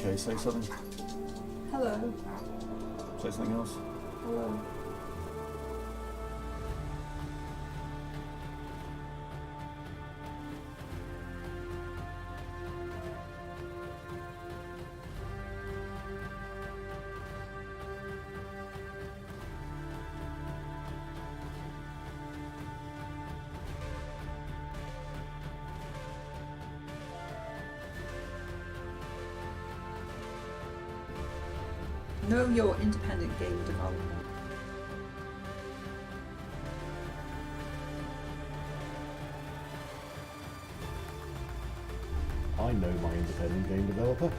Okay, say something. Hello. Say something else. Hello. Know your independent game development. I know my independent game developer.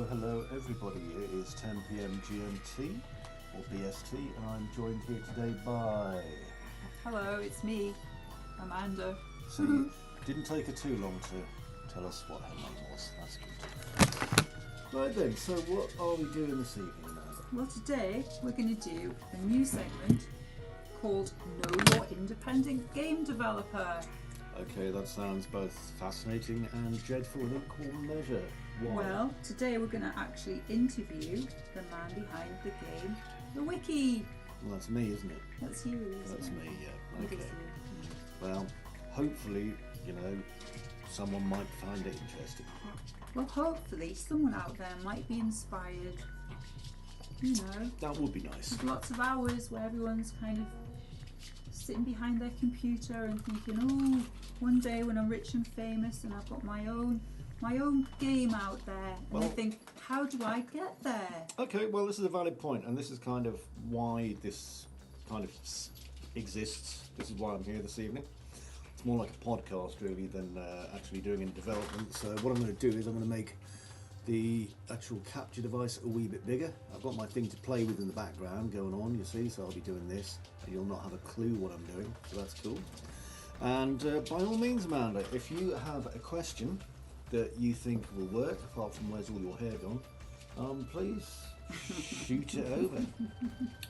Hello everybody. It is 10 PM GMT or BST and I'm joined here today by... Hello, it's me, Amanda. See, didn't take her too long to tell us what her name was. That's good. Right then, so what are we doing this evening, Amanda? Well, today we're going to do a new segment called Know Your Independent Game Developer. Okay, that sounds both fascinating and dreadful in equal measure. Why? Well, today we're going to actually interview the man behind the game, the Wickie. Well, that's me, isn't it? That's you, isn't That's it? me, yeah. It Okay. is you. Well, hopefully, someone might find it interesting. Well, hopefully someone out there might be inspired. That would be nice. There's lots of hours where everyone's kind of sitting behind their computer and thinking, oh, one day when I'm rich and famous and I've got my own game out there, and Well, they think, how do I get there? Okay, well, this is a valid point, and this is kind of why this kind of exists. This is why I'm here this evening. It's more like a podcast, really, than actually doing any development. So what I'm going to do is I'm going to make the actual capture device a wee bit bigger. I've got my thing to play with in the background going on, you see, so I'll be doing this, and you'll not have a clue what I'm doing, so that's cool. And by all means, Amanda, if you have a question that you think will work, apart from where's all your hair gone, please shoot it over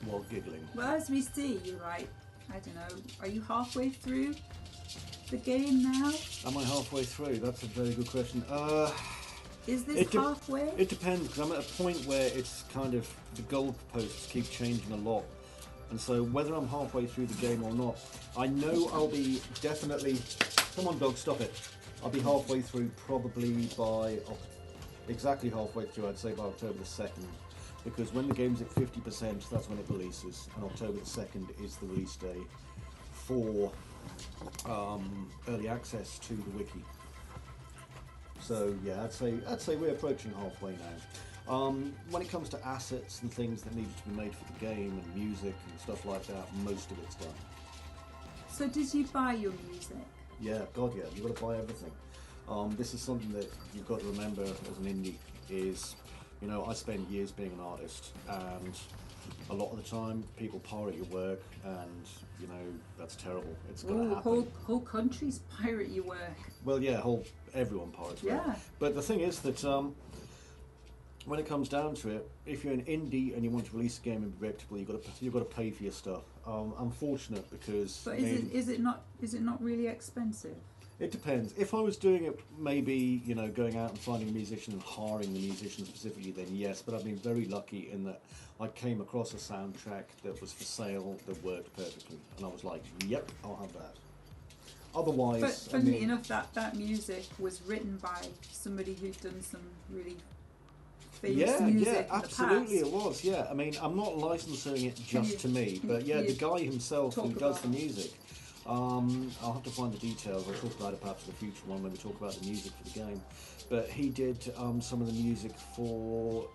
while giggling. Well, as we see, you're right, I don't know, are you halfway through the game now? Am I halfway through? That's a very good question. Is this halfway? It depends, because I'm at a point where it's kind of, the goalposts keep changing a lot. And so whether I'm halfway through the game or not, I know I'll be definitely, come on dog, stop it. I'll be halfway through probably by, exactly halfway through, I'd say by October the 2nd. Because when the game's at 50%, that's when it releases. And October the 2nd is the release day for early access to the wiki. So yeah, I'd say we're approaching halfway now. When it comes to assets and things that need to be made for the game and music and stuff like that, most of it's done. So did you buy your music? Yeah, God yeah, you've got to buy everything. This is something that you've got to remember as an indie is, you know, I spent years being an artist, and a lot of the time people pirate your work, and you know that's terrible. It's going to happen. Whole countries pirate your work. Well, yeah, everyone pirates work. Yeah. But the thing is that when it comes down to it, if you're an indie and you want to release a game and be reputable, you've got to pay for your stuff. I'm fortunate because. But is it not really expensive? It depends. If I was doing it, maybe, you know, going out and finding a musician and hiring the musician specifically, then yes. But I've been very lucky in that I came across a soundtrack that was for sale that worked perfectly, and I was like, yep, I'll have that. Otherwise, but funnily enough, that music was written by somebody who'd done some really famous music in absolutely the past. it was. Yeah, I mean, I'm not licensing it just to me, but yeah, the guy himself who does the music. I'll have to find the details. I'll talk about it perhaps in the future one when we talk about the music for the game. But he did some of the music for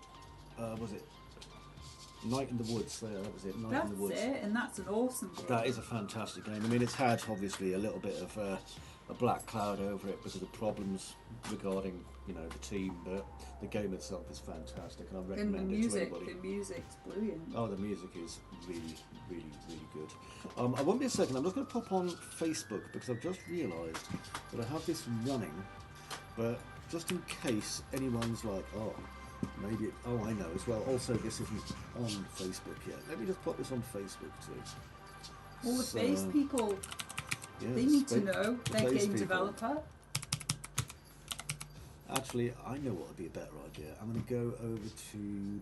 was it Night in the Woods? There, that was it. Night in the Woods. That's it, and that's an awesome game. That is a fantastic game. I mean, it's had obviously a little bit of a black cloud over it because of the problems regarding, you know, the team, but the game itself is fantastic, and I recommend it to anybody. The music's brilliant. Oh, the music is really, really, really good. I won't be a second. I'm just going to pop on Facebook because I've just realised that I have this running, but just in case anyone's like, oh, maybe. Oh, I know as well. Also, this isn't on Facebook yet. Let me just pop this on Facebook too. All the space people. Yeah, they need to know. They're game developer. Actually, I know what would be a better idea. I'm going to go over to.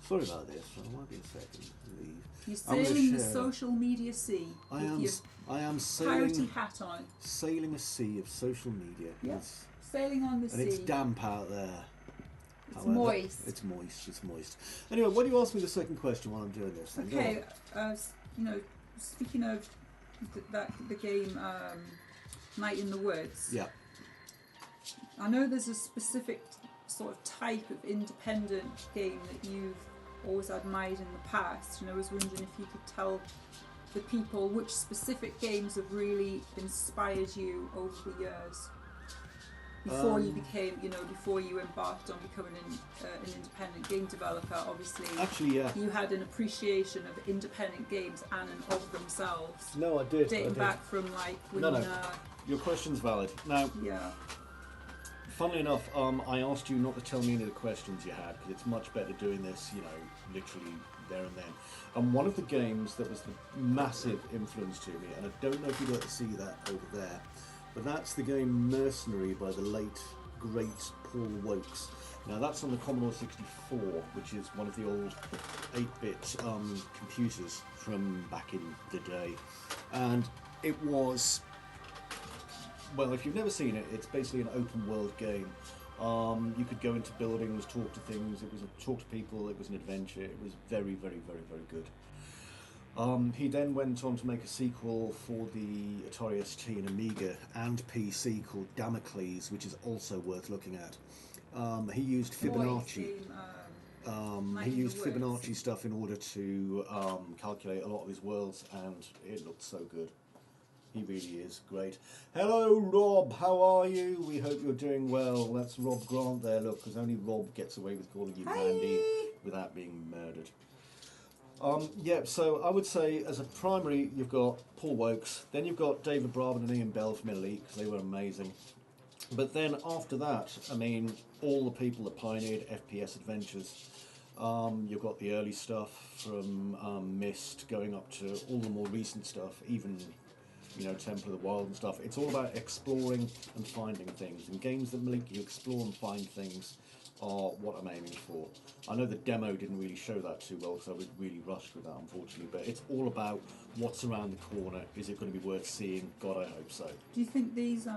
Sorry about this. I might be a second. Leave. You're sailing the social media sea. I am sailing. Piratey hat on. Sailing a sea of social media. Yes. Sailing on the sea. And it's damp out there. It's moist. It's moist. It's moist. Anyway, why do you ask me the second question while I'm doing this? Then? Okay. You know, speaking of the game Night in the Woods. Yeah. I know there's a specific sort of type of independent game that you've always admired in the past, and I was wondering if you could tell the people which specific games have really inspired you over the years before you became, you know, before you embarked on becoming an independent game developer. Obviously, actually, yeah, you had an appreciation of independent games and of themselves. No, I did. Dating back from like when no. Your question's valid. Now, yeah. Funnily enough, I asked you not to tell me any of the questions you had because it's much better doing this, you know, literally there and then. And one of the games that was the massive influence to me, and I don't know if you'd like to see that over there, but that's the game Mercenary by the late, great Paul Wokes. Now that's on the Commodore 64, which is one of the old 8-bit computers from back in the day. And it was... Well, if you've never seen it, it's basically an open world game. You could go into buildings, talk to things, talk to people, it was an adventure, it was very, very, very, very good. He then went on to make a sequel for the Atari ST and Amiga and PC called Damocles, which is also worth looking at. He used Fibonacci. He used Fibonacci stuff in order to calculate a lot of his worlds, and it looked so good. He really is great. Hello, Rob. How are you? We hope you're doing well. That's Rob Grant there. Look, because only Rob gets away with calling you Mandy without being murdered. Yeah, so I would say as a primary, you've got Paul Wokes. Then you've got David Brabham and Ian Bell from Elite, because they were amazing. But then after that, I mean, all the people that pioneered FPS adventures. You've got the early stuff from Myst going up to all the more recent stuff, even... you know, Temple of the Wild and stuff. It's all about exploring and finding things. And games that make you explore and find things are what I'm aiming for. I know the demo didn't really show that too well, because I was really rushed with that, unfortunately. But it's all about what's around the corner. Is it going to be worth seeing? God, I hope so. Do you think these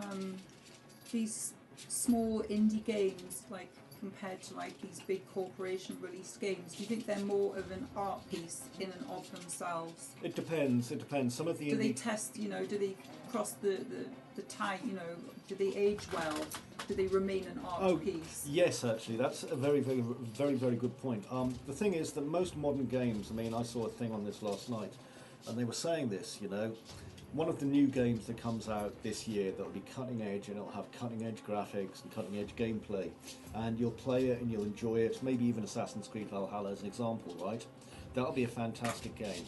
small indie games, like compared to like these big corporation released games, do you think they're more of an art piece in and of themselves? It depends. It depends. Some of the do they test? You know, do they cross the tie? You know, do they age well? Do they remain an art piece? Yes, actually, that's a very, very, very, very good point. The thing is that most modern games. I mean, I saw a thing on this last night, and they were saying this. You know, one of the new games that comes out this year that'll be cutting edge, and it'll have cutting edge graphics and cutting edge gameplay, and you'll play it and you'll enjoy it. Maybe even Assassin's Creed Valhalla as an example, right? That'll be a fantastic game.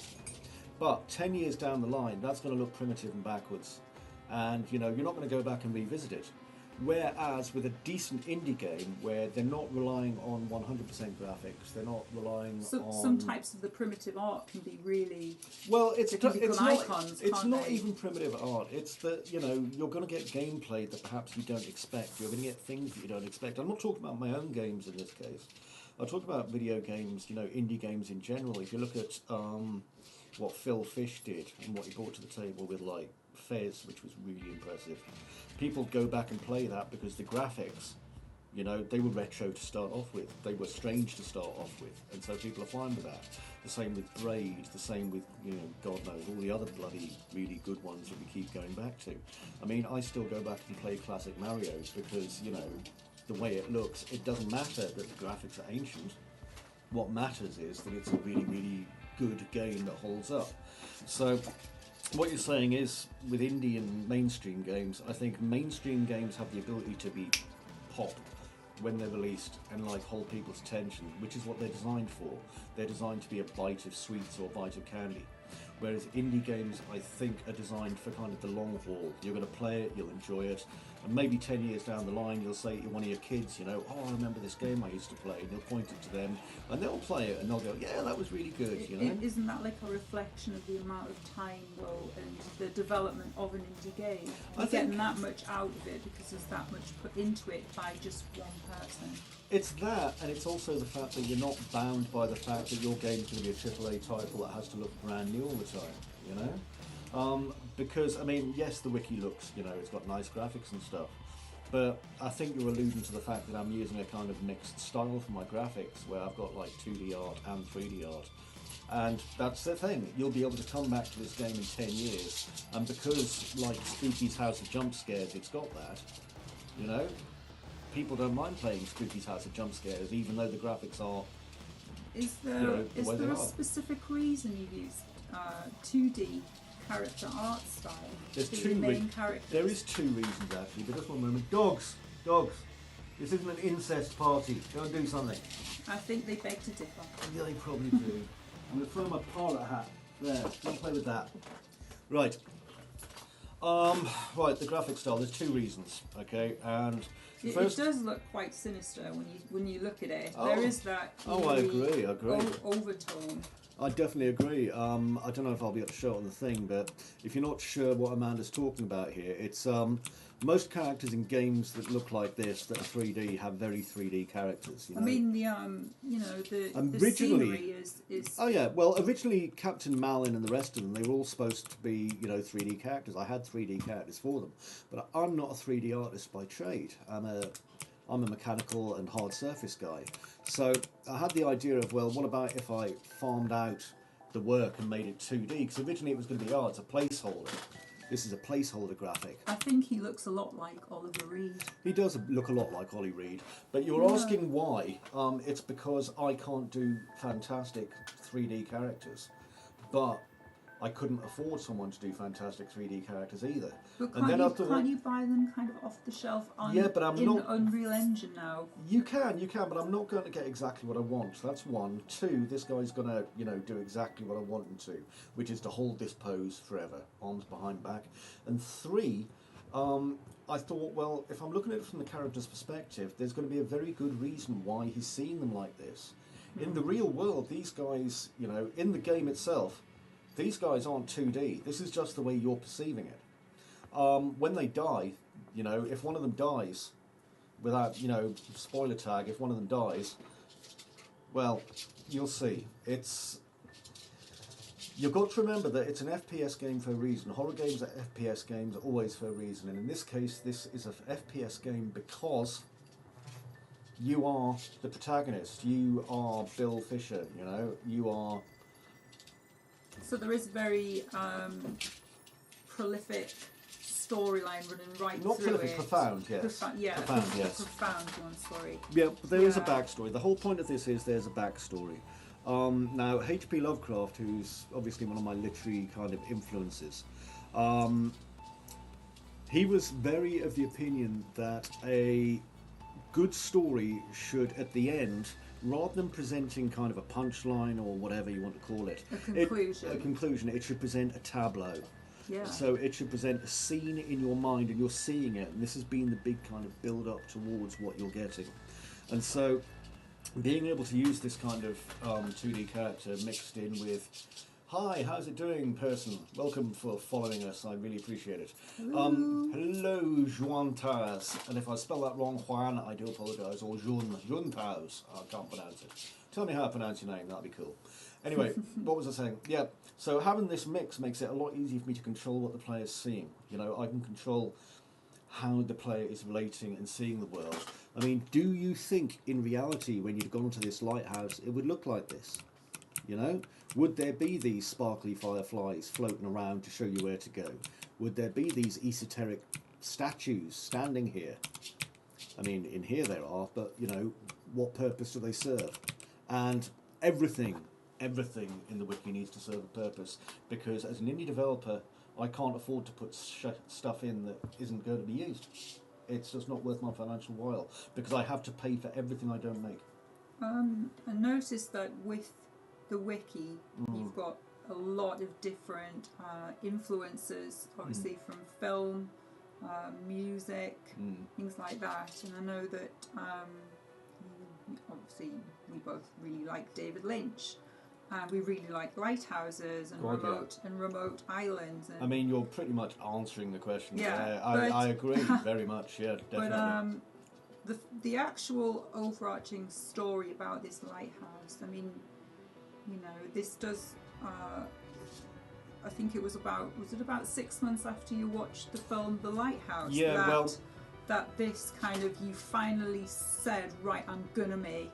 But 10 years down the line, that's going to look primitive and backwards, and you know, you're not going to go back and revisit it. Whereas with a decent indie game where they're not relying on 100% graphics, they're not relying on... Some types of the primitive art can be really... Well, it's not not even primitive art. It's that, you know, you're going to get gameplay that perhaps you don't expect. You're going to get things that you don't expect. I'm not talking about my own games in this case. I'll talk about video games, you know, indie games in general. If you look at what Phil Fish did and what he brought to the table with, like, Fez, which was really impressive. People go back and play that because the graphics, you know, they were retro to start off with. They were strange to start off with, and so people are fine with that. The same with Braid, the same with, you know, God knows, all the other bloody really good ones that we keep going back to. I mean, I still go back and play classic Marios because, you know, the way it looks, it doesn't matter that the graphics are ancient. What matters is that it's a really, really good game that holds up. So what you're saying is, with indie and mainstream games, I think mainstream games have the ability to be pop when they're released and like hold people's attention, which is what they're designed for. They're designed to be a bite of sweets or a bite of candy. Whereas indie games, I think, are designed for kind of the long haul. You're going to play it, you'll enjoy it, and maybe 10 years down the line, you'll say to one of your kids, you know, oh, I remember this game I used to play, and you'll point it to them, and they'll play it, and they'll go, yeah, that was really good, you know? Isn't that like a reflection of the amount of time, though, and the development of an indie game? You're getting that much out of it because there's that much put into it by just one person. It's that, and it's also the fact that you're not bound by the fact that your game's going to be a AAA title that has to look brand new all the time, you know? Because, I mean, yes, the Wickie looks, you know, it's got nice graphics and stuff, but I think you're alluding to the fact that I'm using a kind of mixed style for my graphics, where I've got like 2D art and 3D art. And that's the thing, you'll be able to come back to this game in 10 years, and because, like, Spooky's House of Jump Scares, it's got that, you know? People don't mind playing Spooky's House of Jump Scares, even though the graphics are... Is there a specific reason you've used 2D character art style? There's for your main characters? There is two reasons, actually, but just one moment. Dogs! Dogs! This isn't an incest party. Go and do something. I think they beg to differ. Yeah, they probably do. I'm going to throw my pilot hat. There, don't play with that. Right. Right, the graphic style, there's two reasons, okay? And it does look quite sinister when you look at it. Oh. There is that I agree. overtone. I definitely agree. I don't know if I'll be able to show it on the thing, but if you're not sure what Amanda's talking about here, it's most characters in games that look like this, that are 3D, have very 3D characters. You know? I mean, the scenery is... Oh yeah, well, originally Captain Malin and the rest of them, they were all supposed to be, you know, 3D characters. I had 3D characters for them, but I'm not a 3D artist by trade. I'm a mechanical and hard surface guy. So I had the idea of, well, what about if I farmed out the work and made it 2D? Because originally it was going to be, it's a placeholder. This is a placeholder graphic. I think he looks a lot like Oliver Reed. He does look a lot like Ollie Reed. But you're asking why. It's because I can't do fantastic 3D characters. But I couldn't afford someone to do fantastic 3D characters either. But can't you buy them kind of off the shelf in Unreal Engine now? You can, but I'm not going to get exactly what I want. That's one. Two, this guy's going to, you know, do exactly what I want him to, which is to hold this pose forever, arms behind back. And three, I thought, well, if I'm looking at it from the character's perspective, there's going to be a very good reason why he's seeing them like this. In the real world, these guys, you know, in the game itself, these guys aren't 2D. This is just the way you're perceiving it. When they die, you know, if one of them dies, without, you know, spoiler tag, if one of them dies, well, you'll see. You've got to remember that it's an FPS game for a reason. Horror games are FPS games always for a reason. And in this case, this is an FPS game because you are the protagonist. You are Bill Fisher, you know, you are... So there is very prolific storyline running right Not through prolific, it. profound, yes. Profound, yes. Profound one, sorry. Yeah, but there is a backstory. The whole point of this is there's a backstory. Now, H.P. Lovecraft, who's obviously one of my literary kind of influences, He was very of the opinion that a good story should, at the end, rather than presenting kind of a punchline or whatever you want to call it, A conclusion. it should present a tableau. Yeah. So it should present a scene in your mind, and you're seeing it, and this has been the big kind of build up towards what you're getting. And so being able to use this kind of 2D character mixed in with, hi, how's it doing, person? Welcome for following us. I really appreciate it. Hello, Juan Taz. And if I spell that wrong, Juan, I do apologise. Or Jun Taz. I can't pronounce it. Tell me how to pronounce your name. That'd be cool. Anyway, what was I saying? Yeah. So having this mix makes it a lot easier for me to control what the player's seeing. You know, I can control how the player is relating and seeing the world. I mean, do you think in reality, when you'd gone to this lighthouse, it would look like this? You know, would there be these sparkly fireflies floating around to show you where to go? Would there be these esoteric statues standing here? I mean, in here there are, but, you know, what purpose do they serve? And everything in the wiki needs to serve a purpose, because as an indie developer, I can't afford to put stuff in that isn't going to be used. It's just not worth my financial while, because I have to pay for everything I don't make. I noticed that with the wiki, you've got a lot of different influences, obviously from film, music, things like that. And I know that obviously we both really like David Lynch. We really like lighthouses and remote islands. And I mean, you're pretty much answering the question. Yeah, I agree very much. Yeah, definitely. But the actual overarching story about this lighthouse, I mean, you know, this does. I think it was about 6 months after you watched the film The Lighthouse? Yeah, that this kind of, you finally said, right, I'm gonna make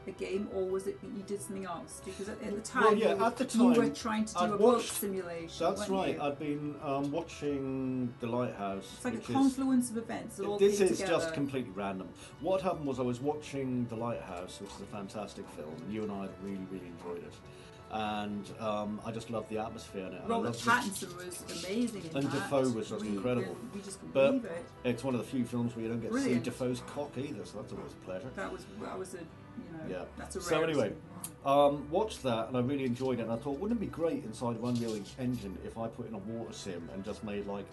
a game, or was it that you did something else? Because at the time, you were trying to do a boat simulation. That's right. I'd been watching The Lighthouse. It's like a confluence of events that all This came is together. just completely random. What happened was I was watching The Lighthouse, which is a fantastic film, and you and I really, really enjoyed it. And I just loved the atmosphere in it. Robert Pattinson was amazing in and that. Defoe was just incredible. We just couldn't But believe it. it's one of the few films where you don't get Brilliant. to see Defoe's cock either, so that's always a pleasure. That was a, Yeah. that's a So rarity. anyway, watched that and I really enjoyed it, and I thought, wouldn't it be great inside of Unreal Engine if I put in a water sim and just made like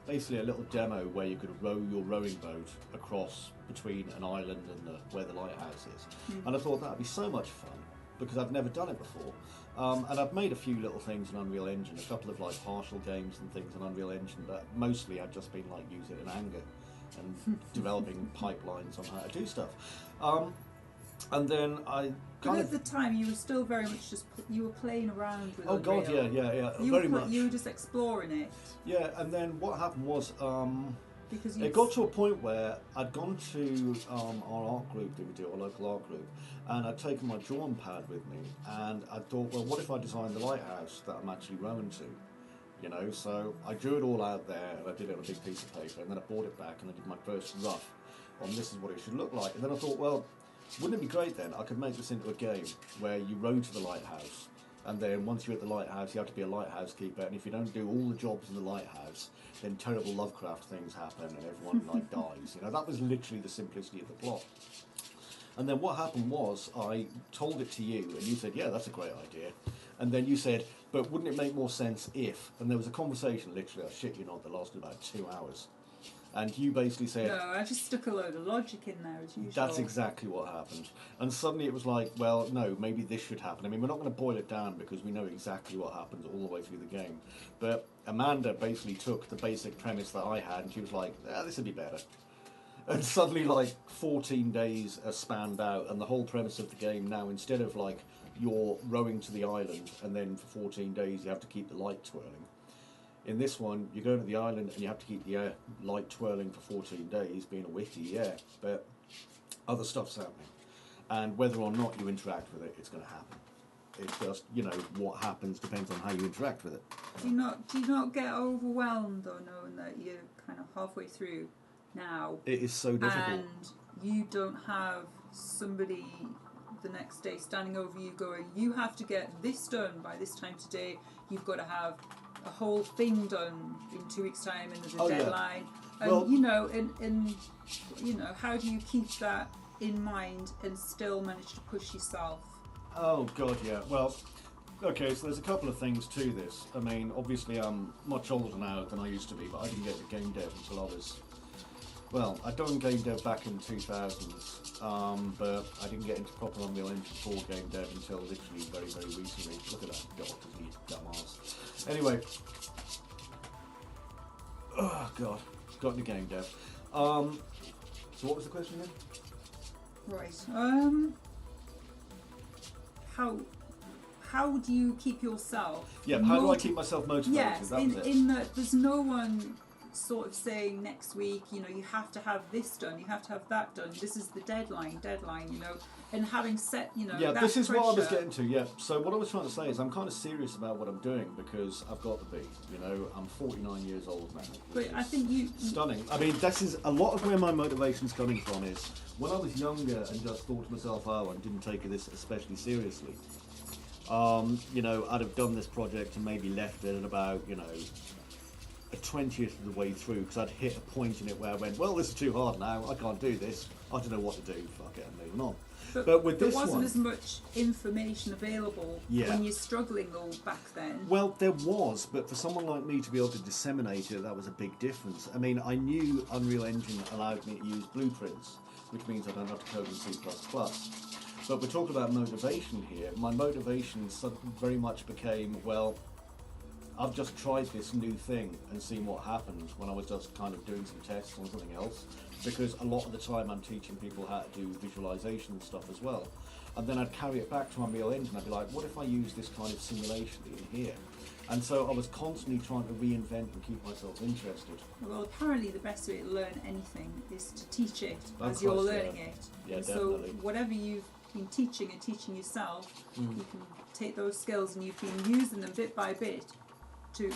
basically a little demo where you could row your rowing boat across between an island and where the lighthouse is. And I thought that would be so much fun because I've never done it before. And I've made a few little things in Unreal Engine, a couple of like partial games and things in Unreal Engine, but mostly I've just been like using it in anger and developing pipelines on how to do stuff. And then I But at the time, you were still very much you were playing around with God, Unreal. yeah, You very were much. You were just exploring it. Yeah, and then what happened was Because it got to a point where I'd gone to our art group that we do, our local art group, and I'd taken my drawing pad with me, and I thought, well, what if I designed the lighthouse that I'm actually rowing to? You know, so I drew it all out there, and I did it on a big piece of paper, and then I brought it back, and I did my first rough on this is what it should look like. And then I thought, well, wouldn't it be great then? I could make this into a game where you row to the lighthouse, and then once you're at the lighthouse, you have to be a lighthouse keeper, and if you don't do all the jobs in the lighthouse, then terrible Lovecraft things happen, and everyone like dies. You know, that was literally the simplicity of the plot. And then what happened was I told it to you, and you said, yeah, that's a great idea. And then you said, but wouldn't it make more sense if? And there was a conversation, literally, I shit you not, that lasted about 2 hours. And you basically said... No, I just stuck a load of logic in there, as usual. That's exactly what happened. And suddenly it was like, well, no, maybe this should happen. I mean, we're not going to boil it down because we know exactly what happens all the way through the game. But Amanda basically took the basic premise that I had, and she was like, this would be better. And suddenly, like, 14 days are spanned out, and the whole premise of the game now, instead of, like, you're rowing to the island, and then for 14 days you have to keep the light twirling. In this one, you're going to the island and you have to keep the light twirling for 14 days, being a wiki, yeah, but other stuff's happening. And whether or not you interact with it, it's going to happen. It's just, you know, what happens depends on how you interact with it. Do you not get overwhelmed, though, knowing that you're kind of halfway through now? It is so difficult. And you don't have somebody the next day standing over you going, you have to get this done by this time today, you've got to have a whole thing done in 2 weeks' time and there's a Oh, yeah. deadline. And Well- you know, and you know, how do you keep that in mind and still manage to push yourself? Oh god, yeah. Well, okay, so there's a couple of things to this. I mean, obviously I'm much older now than I used to be, but I didn't get to game dev until I was... Well, I'd done game dev back in 2000s, but I didn't get into proper Unreal Engine 4 game dev until literally very, very recently. Look at that dog, isn't he? Dumbass. Anyway. Oh god, got into game dev. So what was the question again? Right. How do you keep yourself? Yeah, how do I keep myself motivated? Yes, That was it. in that there's no one sort of saying next week, you know, you have to have this done, you have to have that done. This is the deadline, you know, and having set, you know, Yeah, that this is what I was pressure. getting to, yeah. So what I was trying to say is I'm kind of serious about what I'm doing because I've got to be, you know, I'm 49 years old now. But which I is think you stunning. I mean, this is a lot of where my motivation's coming from is when I was younger and just thought to myself, oh, I didn't take this especially seriously. You know, I'd have done this project and maybe left it at about, you know, a 20th of the way through because I'd hit a point in it where I went, well, this is too hard now, I can't do this, I don't know what to do, fuck it, I'm moving on. But with this there wasn't one, as much information available Yeah. when you're struggling though back then. well, there was, but for someone like me to be able to disseminate it, that was a big difference. I mean, I knew Unreal Engine allowed me to use blueprints, which means I don't have to code in C++. But we're talking about motivation here. My motivation very much became, well, I've just tried this new thing and seen what happens when I was just kind of doing some tests on something else. Because a lot of the time I'm teaching people how to do visualization and stuff as well. And then I'd carry it back to Unreal Engine. I'd be like, what if I use this kind of simulation in here? And so I was constantly trying to reinvent and keep myself interested. Well, apparently the best way to learn anything is to teach it Of as you're course, learning yeah. it. Yeah, and definitely. so whatever you've been teaching and teaching yourself, Mm. you can take those skills and you've been using them bit by bit to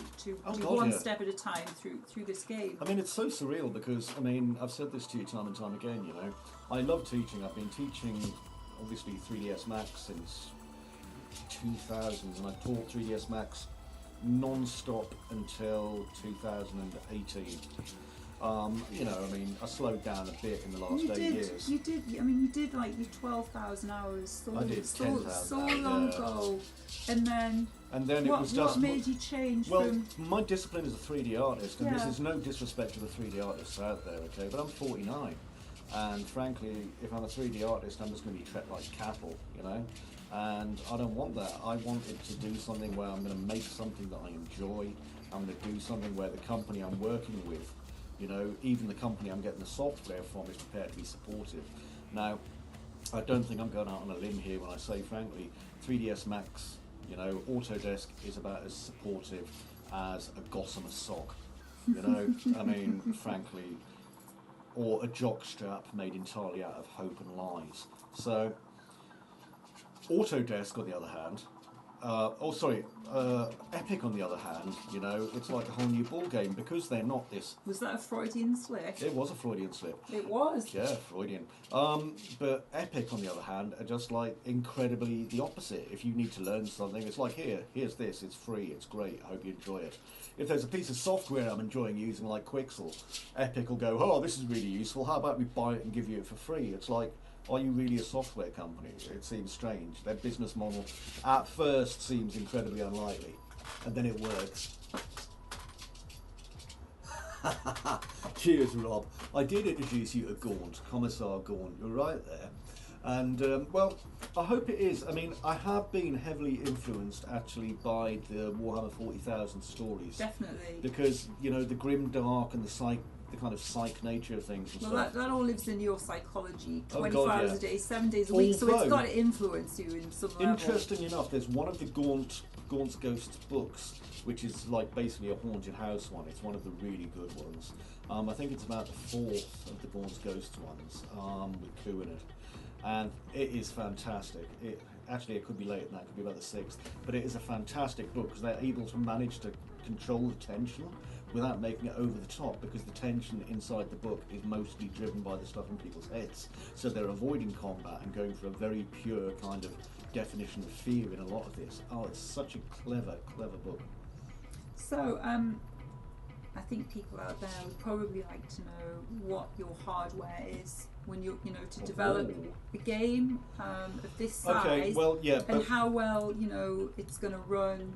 Oh, do God, one yeah. step at a time through this game. I mean, it's so surreal because, I mean, I've said this to you time and time again, you know. I love teaching. I've been teaching, obviously, 3ds Max since 2000, and I taught 3ds Max non-stop until 2018. You know, I mean, I slowed down a bit in the last 8 years. You did like your 12,000 hours so, I did so, 10,000, so long yeah. ago. And then And then what, it was just... what made you change Well, from... my discipline is a 3D artist, and this Yeah. is no disrespect to the 3D artists out there, okay? But I'm 49, and frankly, if I'm a 3D artist, I'm just going to be treated like cattle, you know? And I don't want that. I want it to do something where I'm going to make something that I enjoy. I'm going to do something where the company I'm working with, you know, even the company I'm getting the software from is prepared to be supportive. Now, I don't think I'm going out on a limb here when I say, frankly, 3ds Max, you know, Autodesk is about as supportive as a gossamer sock, you know, I mean, frankly, or a jockstrap made entirely out of hope and lies. So, Autodesk, on the other hand, Epic, on the other hand, you know, it's like a whole new ball game because they're not this. Was that a Freudian slip? It was a Freudian slip. It was. Yeah, Freudian. But Epic, on the other hand, are just like incredibly the opposite. If you need to learn something, it's like, here's this, it's free, it's great, I hope you enjoy it. If there's a piece of software I'm enjoying using, like Quixel, Epic will go, oh, this is really useful, how about we buy it and give you it for free? It's like, are you really a software company? It seems strange. Their business model at first seems incredibly unlikely, and then it works. Cheers, Rob. I did introduce you to Gaunt, Commissar Gaunt. You're right there. And, well, I hope it is. I mean, I have been heavily influenced, actually, by the Warhammer 40,000 stories. Definitely. Because, you know, the grim dark and the kind of psych nature of things and Well, stuff. that all lives in your psychology, Oh, 24 God, hours yeah. a day, 7 days a week, so it's Although- got to influence you in some level. Interesting enough, there's one of the Gaunt's Ghosts books, which is like basically a haunted house one. It's one of the really good ones. I think it's about the 4th of the Gaunt's Ghosts ones, with Coup in it. And it is fantastic. Actually, it could be later than that, it could be about the 6th. But it is a fantastic book because they're able to manage to control the tension without making it over the top, because the tension inside the book is mostly driven by the stuff in people's heads. So they're avoiding combat and going for a very pure kind of definition of fear in a lot of this. Oh, it's such a clever, clever book. So, I think people out there would probably like to know what your hardware is when you know, to develop a game of this size. Okay, well, yeah, and how well, you know, it's going to run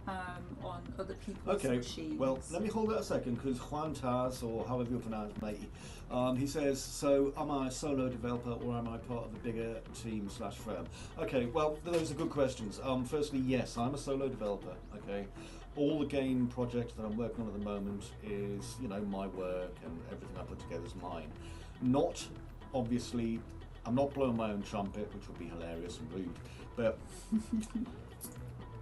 on other people's machines. Well, let me hold that a second, because Juan Taz, or however you pronounce matey, he says, so am I a solo developer or am I part of a bigger team / firm? Okay, well, those are good questions. Firstly, yes, I'm a solo developer, okay? All the game projects that I'm working on at the moment is, you know, my work, and everything I put together is mine. Not, obviously, I'm not blowing my own trumpet, which would be hilarious and rude, but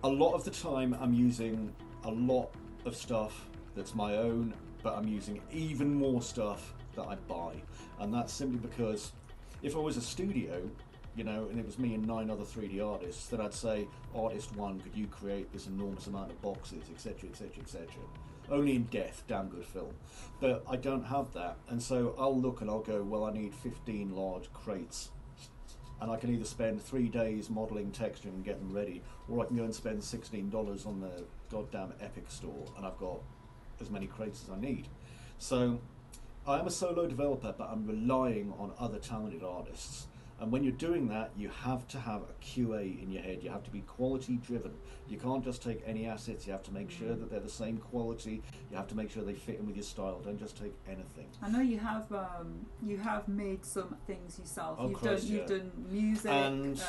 a lot of the time I'm using a lot of stuff that's my own, but I'm using even more stuff that I buy. And that's simply because if I was a studio, you know, and it was me and 9 other 3D artists, then I'd say, artist 1, could you create this enormous amount of boxes, etc, etc, etc. Only in death, damn good film. But I don't have that, and so I'll look and I'll go, well, I need 15 large crates. And I can either spend 3 days modelling texture and get them ready, or I can go and spend $16 on the goddamn Epic store, and I've got as many crates as I need. So I am a solo developer, but I'm relying on other talented artists. And when you're doing that, you have to have a QA in your head. You have to be quality driven. You can't just take any assets. You have to make sure that they're the same quality. You have to make sure they fit in with your style. Don't just take anything. I know you have made some things yourself. Oh, you've done music and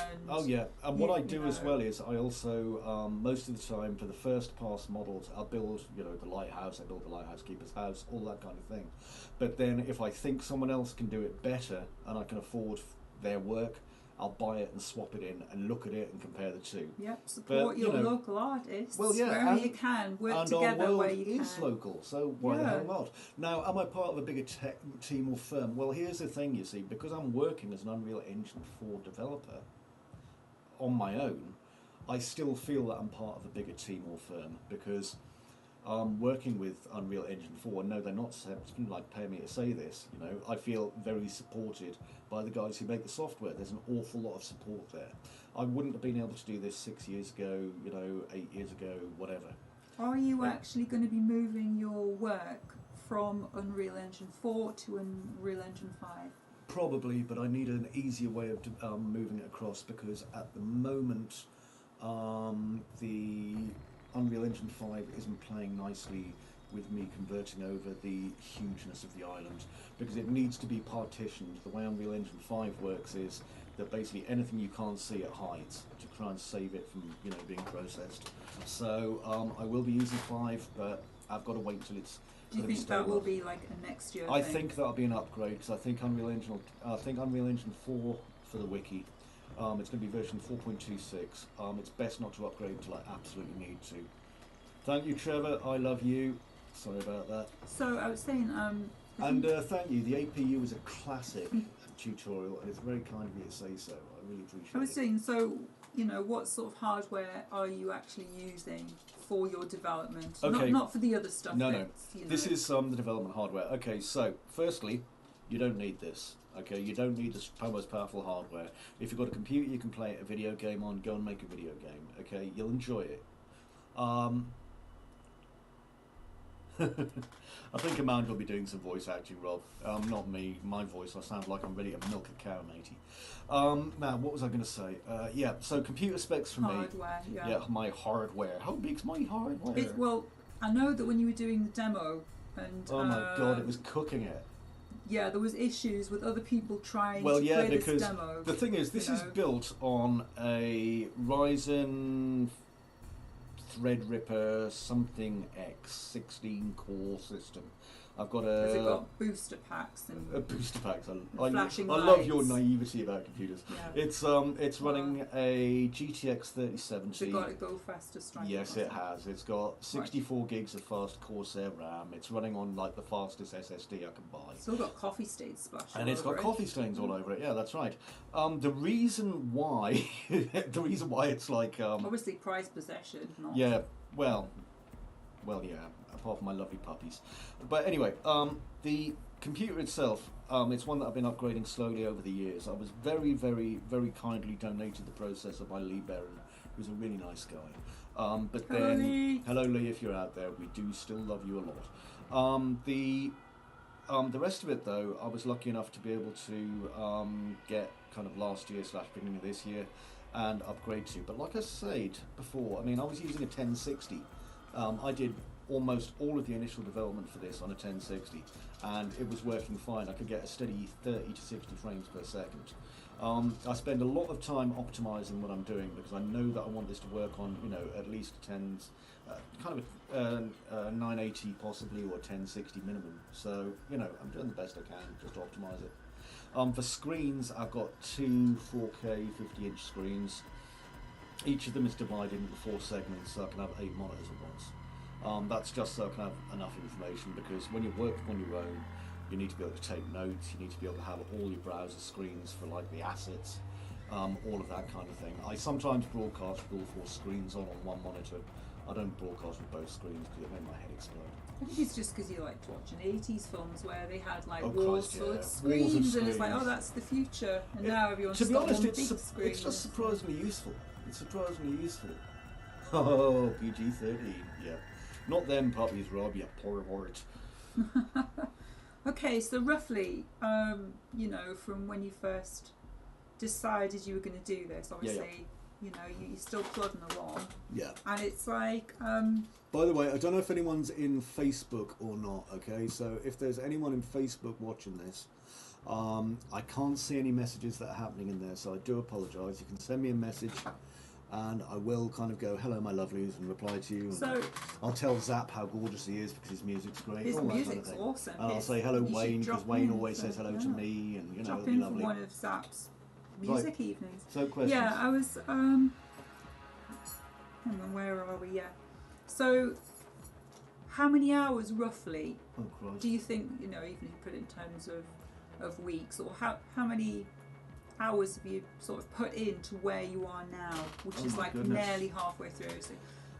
what I do as well is I also most of the time for the first pass models I'll build, you know, the lighthouse. I build the lighthouse keeper's house, all that kind of thing. But then if I think someone else can do it better and I can afford their work, I'll buy it and swap it in and look at it and compare the two. Yep, support your local artists wherever you can. Work together our world where you can. is local, so why the hell not? Now, am I part of a bigger team or firm? Well, here's the thing, you see, because I'm working as an Unreal Engine 4 developer on my own, I still feel that I'm part of a bigger team or firm, because working with Unreal Engine 4, no, they're not like paying me to say this, you know, I feel very supported by the guys who make the software. There's an awful lot of support there. I wouldn't have been able to do this 6 years ago, you know, 8 years ago, whatever. Are you actually going to be moving your work from Unreal Engine 4 to Unreal Engine 5? Probably, but I need an easier way of moving it across, because at the moment the Unreal Engine 5 isn't playing nicely with me converting over the hugeness of the island, because it needs to be partitioned. The way Unreal Engine 5 works is that basically anything you can't see it hides to try and save it from, you know, being processed. So I will be using 5, but I've got to wait until it's. Do you think that will be like a next year I thing? think that'll be an upgrade, because I think Unreal Engine 4 for the wiki. It's going to be version 4.26. It's best not to upgrade until I absolutely need to. Thank you, Trevor. I love you. Sorry about that. So I was saying, and thank you. The APU is a classic tutorial, and it's very kind of you to say so. I really appreciate it. I was saying, so, you know, what sort of hardware are you actually using for your development? Okay. Not for the other stuff. No. You know. This is the development hardware. Okay, so firstly, you don't need this. Okay, you don't need the most powerful hardware. If you've got a computer you can play a video game on, go and make a video game. Okay, you'll enjoy it. I think Amanda will be doing some voice acting, Rob. Not me. My voice, I sound like I'm ready to milk a cow, matey. Now, what was I going to say? Yeah, so computer specs for hardware, me. Yeah, my hardware. How big's my hardware? Well, I know that when you were doing the demo, and oh my god, it was cooking it. Yeah, there was issues with other people trying to play this demo. The thing is, this is built on a Ryzen Threadripper something X 16 core system. I've got a. Has it got booster packs and booster packs? Flashing I lights. love your naivety about computers. Yeah. It's running a GTX 3070. Has it got a go faster strike? Yes, it has. It's got 64 gigs of fast Corsair RAM. It's running on like the fastest SSD I can buy. It's still got coffee stains splashed. And it's got coffee stains all over it. Yeah, that's right. The reason why, it's like obviously prized possession. Not yeah. Well, yeah. Apart from my lovely puppies, but anyway, the computer itself, it's one that I've been upgrading slowly over the years. I was very, very, very kindly donated the processor by Lee Barron, who's a really nice guy. But Hello, then, Lee. hello Lee, if you're out there, we do still love you a lot. The rest of it though, I was lucky enough to be able to get kind of last year / beginning of this year and upgrade to. But like I said before, I mean, I was using a 1060. I did almost all of the initial development for this on a 1060, and it was working fine. I could get a steady 30 to 60 frames per second. I spend a lot of time optimizing what I'm doing because I know that I want this to work on, you know, at least 10s, kind of a 980 possibly, or 1060 minimum. So, you know, I'm doing the best I can just to optimize it. For screens, I've got two 4K 50-inch screens. Each of them is divided into 4 segments, so I can have 8 monitors at once. That's just so I can have enough information, because when you're working on your own, you need to be able to take notes, you need to be able to have all your browser screens for like the assets, all of that kind of thing. I sometimes broadcast with all 4 screens on one monitor. I don't broadcast with both screens because it made my head explode. I think it's just because you liked watching 80s films where they had like Christ, full yeah. screens, and it's like, oh, that's the future, and now everyone's To be got honest, one it's big screen. it's just surprisingly useful. It's surprisingly useful. Oh, PG-13, yeah. Not them puppies, Rob, you poor hort. Okay, so roughly, you know, from when you first decided you were going to do this, obviously, you know, you're still plodding along. Yeah. And it's like, By the way, I don't know if anyone's in Facebook or not, okay? So if there's anyone in Facebook watching this, I can't see any messages that are happening in there, so I do apologise. You can send me a message and I will kind of go, hello my lovelies, and reply to you. And so I'll tell Zap how gorgeous he is because his music's great. his all that kind of music's thing. awesome. And I'll His- say hello you should Wayne, because drop Wayne in always for- says hello yeah. to me, and you know, Drop it'll be in for lovely. one of Zap's music evenings. So questions? Yeah, I was, hang on, where are we? Yeah. So, how many hours roughly Oh Christ. do you think, you know, even if you put it in terms of weeks, or how many hours have you sort of put into where you are now, which Oh is my like goodness. nearly halfway through? So,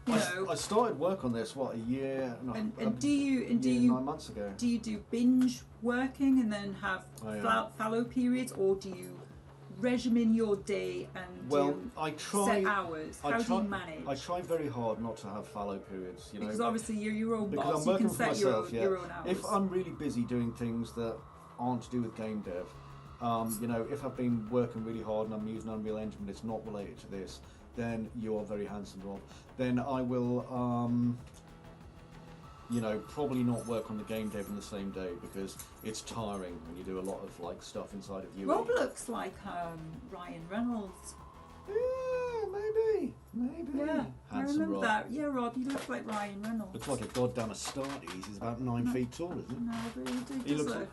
you know, I started work on this, what, a year, no, and do you 9 months ago. do you do binge working and then have I am. fallow periods, or do you regimen your day and Well, do I set try. hours? I How try- do you manage? I try very hard not to have fallow periods, you know. Because obviously you're your own because boss, I'm you can working for set myself, yeah. your own hours. If I'm really busy doing things that aren't to do with game dev, you know, if I've been working really hard and I'm using Unreal Engine but it's not related to this, then you are very handsome, Rob. Then I will, you know, probably not work on the game dev in the same day because it's tiring when you do a lot of like stuff inside of UE. Rob looks like Ryan Reynolds. Yeah, maybe. Yeah, I Handsome remember Rob. that. Yeah, Rob, you look like Ryan Reynolds. Looks like a goddamn Astartes. He's about 9 feet tall, isn't he? No, but He does looks look. like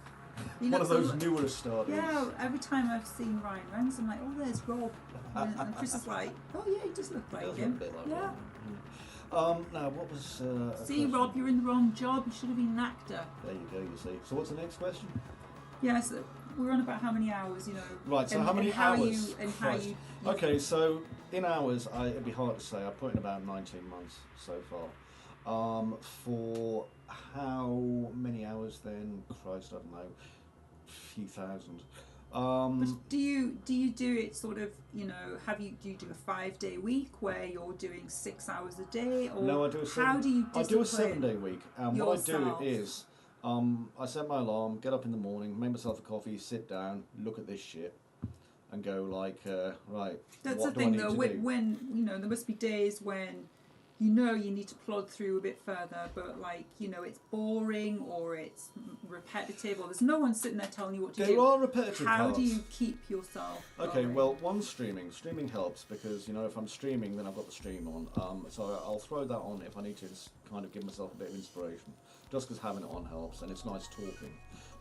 He one of looks a those li- newer Astartes. Yeah, every time I've seen Ryan Reynolds, I'm like, oh, there's Rob. And Chris is like, oh yeah, he does look like Does look a him. bit like Yeah. Rob. Now, what was... a See, question? Rob, you're in the wrong job. You should have been an actor. There you go, you see. So what's the next question? Yeah, so we're on about how many hours, you know. Right, so and, how many and how hours? You, and how Christ. you. Okay, so in hours, it'd be hard to say. I put in about 19 months so far. For how many hours then? Christ, I don't know. Few thousand. But do you do it sort of, you know, do you do a 5-day week where you're doing 6 hours a day, or No, I do a how do you I do a discipline 7-day week. And what I yourself? do is, I set my alarm, get up in the morning, make myself a coffee, sit down, look at this shit, and go like, right. That's what the do I thing need though, to do? when you know, there must be days when you know you need to plod through a bit further, but like, you know, it's boring or it's repetitive, or there's no one sitting there telling you what to There do. are repetitive How parts. do you keep yourself Okay, going? well, one, streaming. Streaming helps because, you know, if I'm streaming, then I've got the stream on. So I'll throw that on if I need to kind of give myself a bit of inspiration. Just because having it on helps, and it's nice talking.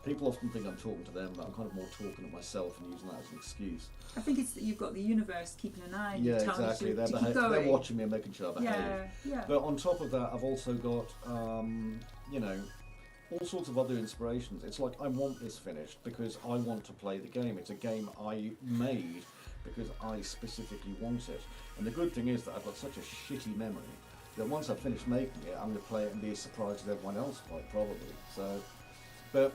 People often think I'm talking to them, but I'm kind of more talking to myself and using that as an excuse. I think it's that you've got the universe keeping an eye on you, Yeah, telling exactly. you to keep They're going. watching me and making sure I behave. Yeah. But on top of that, I've also got, you know, all sorts of other inspirations. It's like I want this finished because I want to play the game. It's a game I made because I specifically want it. And the good thing is that I've got such a shitty memory that once I've finished making it, I'm going to play it and be as surprised as everyone else, quite probably. So, but...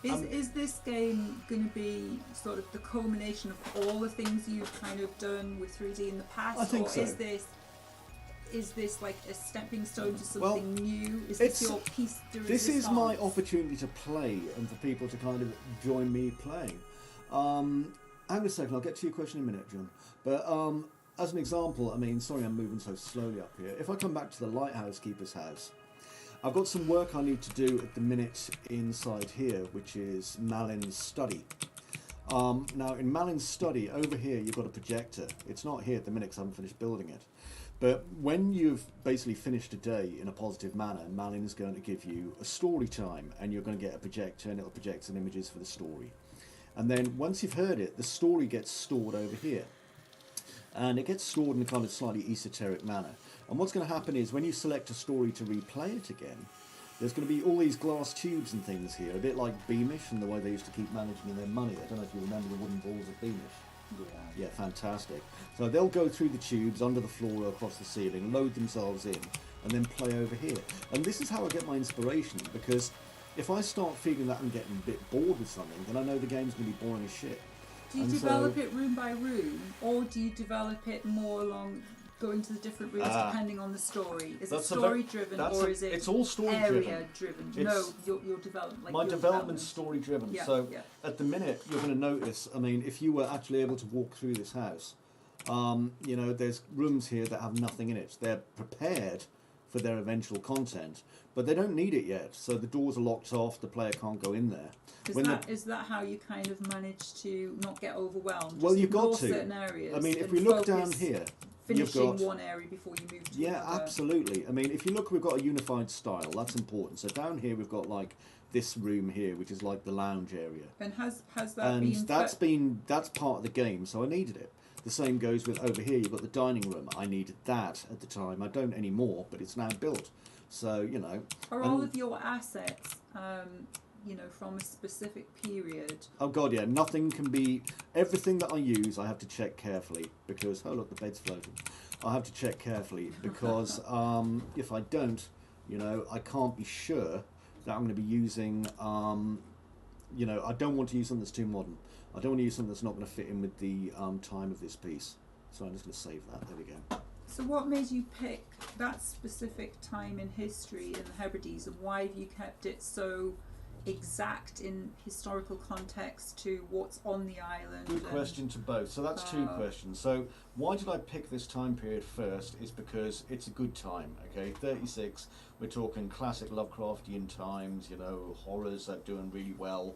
Is this game going to be sort of the culmination of all the things you've kind of done with 3D in the past? I think or so. is this is this like a stepping stone to Well, something new? Is this your piece de resistance? This is my opportunity to play and for people to kind of join me playing. Hang on a second, I'll get to your question in a minute, John. But as an example, I mean, sorry I'm moving so slowly up here. If I come back to the lighthouse keeper's house, I've got some work I need to do at the minute inside here, which is Malin's study. Now, in Malin's study, over here, you've got a projector. It's not here at the minute because I haven't finished building it. But when you've basically finished a day in a positive manner, Malin is going to give you a story time, and you're going to get a projector, and it'll project some images for the story. And then once you've heard it, the story gets stored over here. And it gets stored in a kind of slightly esoteric manner. And what's going to happen is when you select a story to replay it again, there's going to be all these glass tubes and things here, a bit like Beamish and the way they used to keep managing their money. I don't know if you remember the wooden balls of Beamish. Yeah, fantastic. So they'll go through the tubes, under the floor or across the ceiling, load themselves in, and then play over here. And this is how I get my inspiration, because if I start feeling that I'm getting a bit bored with something, then I know the game's going to be boring as shit. Do you develop it room by room, or do you develop it more along going to the different rooms depending on the story? Is it story driven, or is it it's all story area driven? No, your development. Like my your development's story driven. Yeah, so yeah. at the minute, you're going to notice. I mean, if you were actually able to walk through this house, you know, there's rooms here that have nothing in it. They're prepared for their eventual content, but they don't need it yet. So the doors are locked off. The player can't go in there. Is that how you kind of manage to not get overwhelmed? Well, Just you've got to. certain areas. I mean, if we look down here, finishing you've got one area before you move to yeah, another. absolutely. I mean, if you look, we've got a unified style. That's important. So down here, we've got like this room here, which is like the lounge area. And has that and been? that's part of the game, so I needed it. The same goes with over here. You've got the dining room. I needed that at the time. I don't anymore, but it's now built. So you know. Are all of your assets, you know, from a specific period? Oh God, yeah. Nothing can be. Everything that I use, I have to check carefully because oh look, the bed's floating. I have to check carefully because if I don't, you know, I can't be sure that I'm going to be using. You know, I don't want to use something that's too modern. I don't want to use something that's not going to fit in with the time of this piece. So I'm just going to save that. There we go. So what made you pick that specific time in history in the Hebrides, and why have you kept it so exact in historical context to what's on the island? Good question to both. So that's two questions. So why did I pick this time period first is because it's a good time, okay? 36, we're talking classic Lovecraftian times, you know, horrors that are doing really well,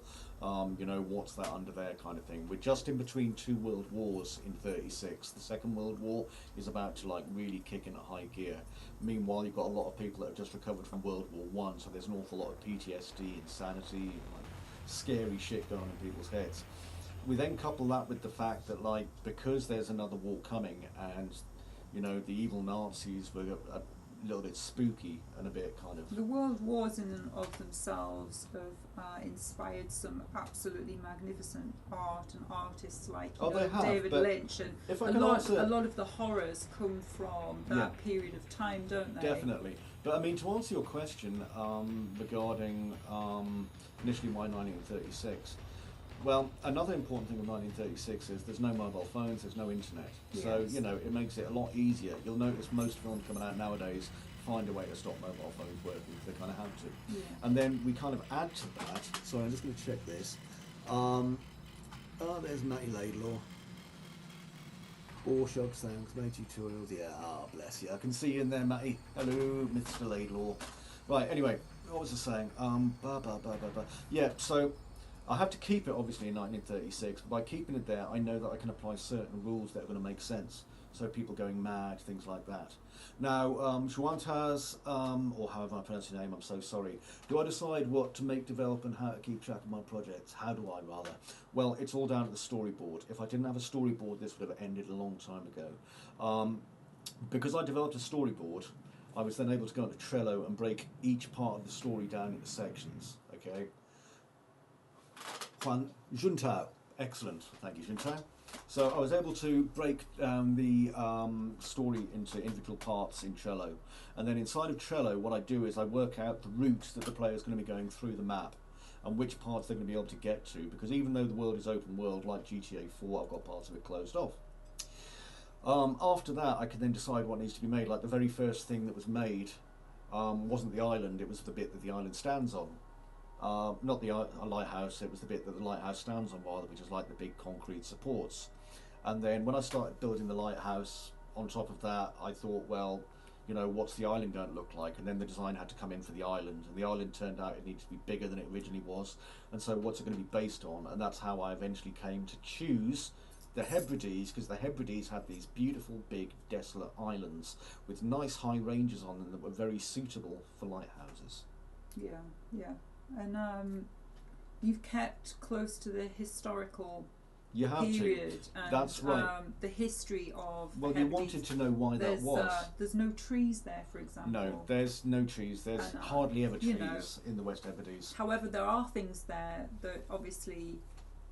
you know, what's that under there kind of thing. We're just in between two world wars in 36. The Second World War is about to like really kick into high gear. Meanwhile, you've got a lot of people that have just recovered from World War One, so there's an awful lot of PTSD, insanity, like scary shit going on in people's heads. We then couple that with the fact that, like, because there's another war coming, and you know the evil Nazis were a little bit spooky and a bit kind of. The world wars in and of themselves have inspired some absolutely magnificent art and artists like David Lynch, and a lot of the horrors come from that period of time, don't they? Definitely. But I mean, to answer your question regarding initially why 1936. Well, another important thing of 1936 is there's no mobile phones, there's no internet. Yes. So, you know, it makes it a lot easier. You'll notice most films coming out nowadays find a way to stop mobile phones working if they kind of have to. Yeah. And then we kind of add to that, sorry, I'm just going to check this. Oh, there's Matty Laidlaw. Shugs, thanks, made tutorials. Yeah, bless you. I can see you in there, Matty. Hello, Mr. Laidlaw. Right, anyway, what was I saying? Yeah, so I have to keep it obviously in 1936, but by keeping it there I know that I can apply certain rules that are going to make sense, so people going mad, things like that. Now Juantaz, or however I pronounce your name, I'm so sorry, do I decide what to make, develop and how to keep track of my projects? How do I rather? Well, it's all down to the storyboard. If I didn't have a storyboard, this would have ended a long time ago. Because I developed a storyboard, I was then able to go into Trello and break each part of the story down into sections, okay? Juan Juntao, excellent, thank you Juntao. So I was able to break down the story into individual parts in Trello, and then inside of Trello what I do is I work out the routes that the player is going to be going through the map and which parts they're going to be able to get to, because even though the world is open world like GTA 4, I've got parts of it closed off. After that, I could then decide what needs to be made. Like the very first thing that was made wasn't the island; it was the bit that the island stands on. Not the a lighthouse; it was the bit that the lighthouse stands on, rather, which is like the big concrete supports. And then when I started building the lighthouse on top of that, I thought, well, you know, what's the island going to look like? And then the design had to come in for the island, and the island turned out it needed to be bigger than it originally was. And so, what's it going to be based on? And that's how I eventually came to choose the Hebrides, because the Hebrides had these beautiful, big, desolate islands with nice high ranges on them that were very suitable for lighthouses. Yeah, yeah. And you've kept close to the historical You have period to. and That's right. the history of Well, the you Hebrides. wanted to know why that was. There's no trees there, for example. No, there's no trees. There's And, hardly ever you trees know, in the West Hebrides. However, there are things there that obviously,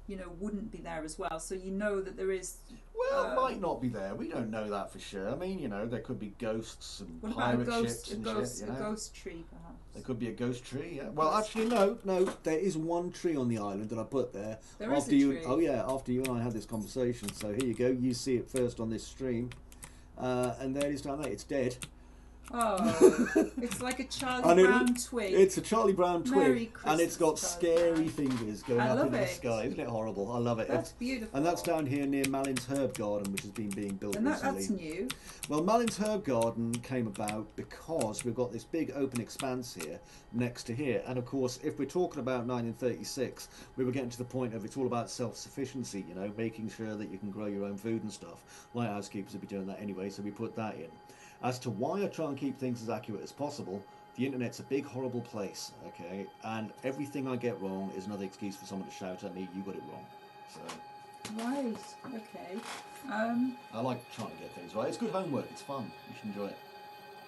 you know, wouldn't be there as well. So you know that there is. Well, might not be there. We don't know that for sure. I mean, you know, there could be ghosts and What about pirate ships and shit. You know? a ghost tree, perhaps? There could be a ghost tree. Yeah. Well, actually, no. There is one tree on the island that I put there. There is after a you. tree. Oh yeah, after you and I had this conversation. So here you go. You see it first on this stream, and there it is down there. It's dead. Oh, it's like a Charlie Brown twig. It's a Charlie Brown Merry twig, and it's got Christmas, scary Charlie fingers going I up love in the it. sky. Isn't it horrible? I love it. That's beautiful. And that's down here near Malin's Herb Garden, which has been being built And recently. that's new. Well, Malin's Herb Garden came about because we've got this big open expanse here next to here. And of course, if we're talking about 1936, we were getting to the point of it's all about self-sufficiency, you know, making sure that you can grow your own food and stuff. Lighthouse keepers would be doing that anyway, so we put that in. As to why I try and keep things as accurate as possible, the internet's a big, horrible place, okay? And everything I get wrong is another excuse for someone to shout at me, you got it wrong. So Right, okay. I like trying to get things right. It's good homework, it's fun. You should enjoy it.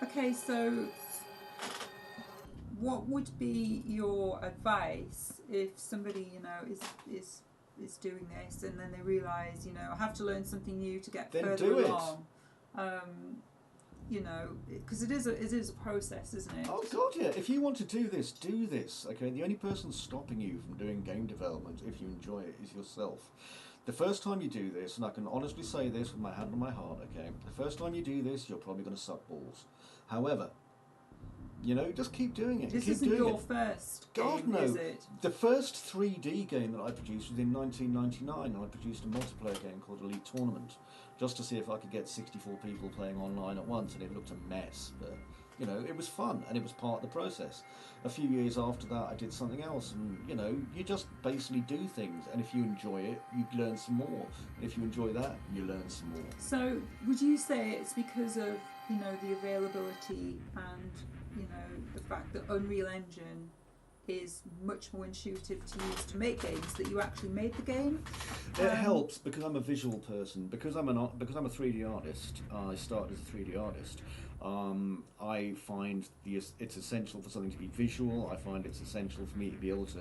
Okay, so what would be your advice if somebody, you know, is doing this and then they realise, you know, I have to learn something new to get Then further do it. along? You know, because it is a process, isn't it? Oh god, yeah. If you want to do this, do this. Okay, the only person stopping you from doing game development, if you enjoy it, is yourself. The first time you do this, and I can honestly say this with my hand on my heart, okay, the first time you do this, you're probably going to suck balls. However, you know, just keep doing it. This keep isn't doing your it. first God, game, no. is it? The first 3D game that I produced was in 1999, and I produced a multiplayer game called Elite Tournament, just to see if I could get 64 people playing online at once, and it looked a mess, but, you know, it was fun, and it was part of the process. A few years after that, I did something else, and, you know, you just basically do things, and if you enjoy it, you learn some more. And if you enjoy that, you learn some more. So, would you say it's because of, you know, the availability and, you know, the fact that Unreal Engine is much more intuitive to use to make games that you actually made the game? It helps because I'm a visual person. Because I'm a 3D artist. I started as a 3D artist. I find it's essential for something to be visual. I find it's essential for me to be able to